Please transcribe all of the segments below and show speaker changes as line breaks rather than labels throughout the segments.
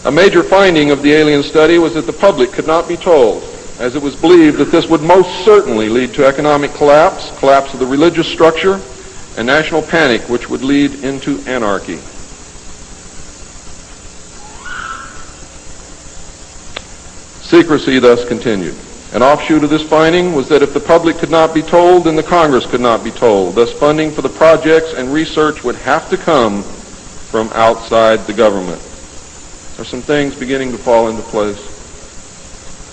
A major finding of the alien study was that the public could not be told, as it was believed that this would most certainly lead to economic collapse, collapse of the religious structure, and national panic, which would lead into anarchy. Secrecy thus continued. An offshoot of this finding was that if the public could not be told, then the Congress could not be told. Thus, funding for the projects and research would have to come from outside the government. There are some things beginning to fall into place.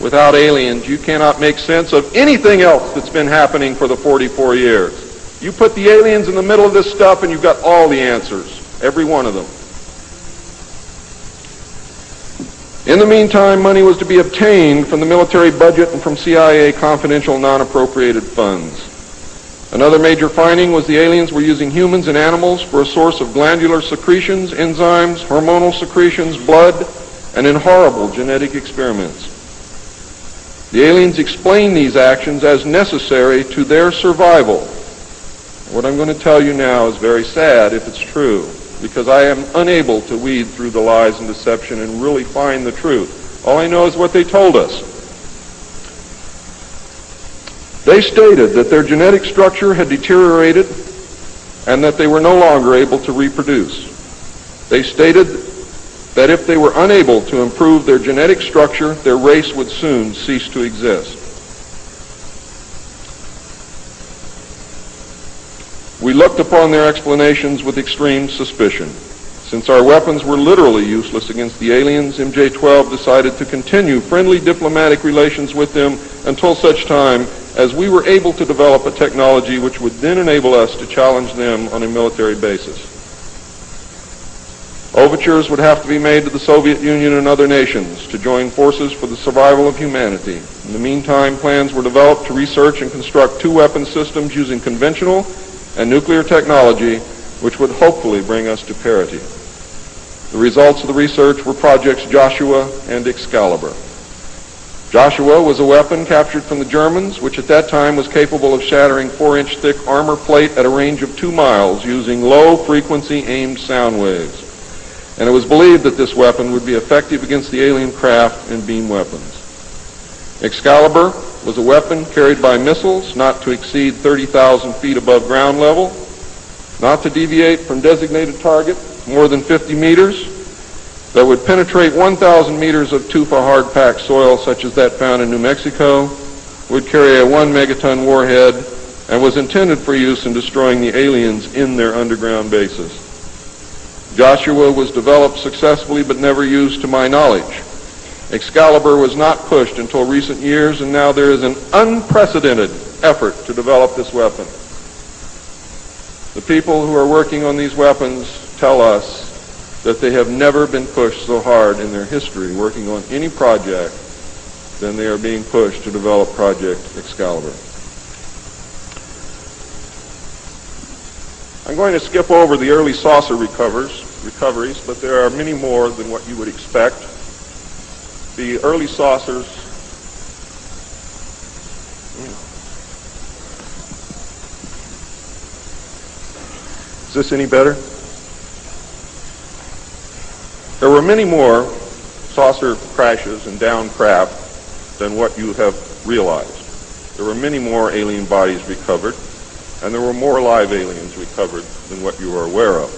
Without aliens, you cannot make sense of anything else that's been happening for the 44 years. You put the aliens in the middle of this stuff and you've got all the answers, every one of them. In the meantime, money was to be obtained from the military budget and from CIA confidential non-appropriated funds. Another major finding was the aliens were using humans and animals for a source of glandular secretions, enzymes, hormonal secretions, blood, and in horrible genetic experiments. The aliens explained these actions as necessary to their survival. What I'm going to tell you now is very sad if it's true, because I am unable to weed through the lies and deception and really find the truth. All I know is what they told us. They stated that their genetic structure had deteriorated and that they were no longer able to reproduce. They stated that if they were unable to improve their genetic structure, their race would soon cease to exist. We looked upon their explanations with extreme suspicion. Since our weapons were literally useless against the aliens, MJ-12 decided to continue friendly diplomatic relations with them until such time as we were able to develop a technology which would then enable us to challenge them on a military basis. Overtures would have to be made to the Soviet Union and other nations to join forces for the survival of humanity. In the meantime, plans were developed to research and construct two weapon systems using conventional and nuclear technology, which would hopefully bring us to parity. The results of the research were projects Joshua and Excalibur. Joshua was a weapon captured from the Germans, which at that time was capable of shattering 4-inch thick armor plate at a range of 2 miles using low-frequency aimed sound waves. And it was believed that this weapon would be effective against the alien craft and beam weapons. Excalibur was a weapon carried by missiles not to exceed 30,000 feet above ground level, not to deviate from designated target more than 50 meters, that would penetrate 1,000 meters of tufa hard-packed soil such as that found in New Mexico, would carry a 1 megaton warhead, and was intended for use in destroying the aliens in their underground bases. Joshua was developed successfully but never used to my knowledge. Excalibur was not pushed until recent years, and now there is an unprecedented effort to develop this weapon. The people who are working on these weapons tell us that they have never been pushed so hard in their history working on any project than they are being pushed to develop Project Excalibur. I'm going to skip over the early saucer recoveries, but there are many more than what you would expect. The early saucers Is this any better? There were many more saucer crashes and downed craft than what you have realized. There were many more alien bodies recovered, and there were more live aliens recovered than what you are aware of.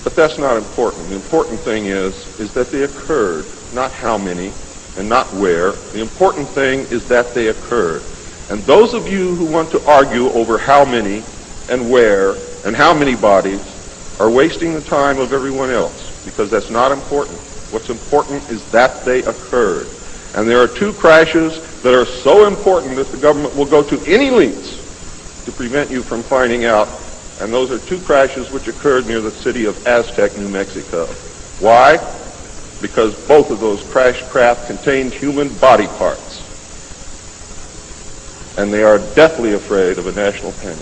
But that's not important. The important thing is that they occurred, not how many and not where. The important thing is that they occurred. And those of you who want to argue over how many and where and how many bodies are wasting the time of everyone else, because that's not important. What's important is that they occurred. And there are two crashes that are so important that the government will go to any lengths to prevent you from finding out. And those are two crashes which occurred near the city of Aztec, New Mexico. Why? Because both of those crashed craft contained human body parts. And they are deathly afraid of a national panic.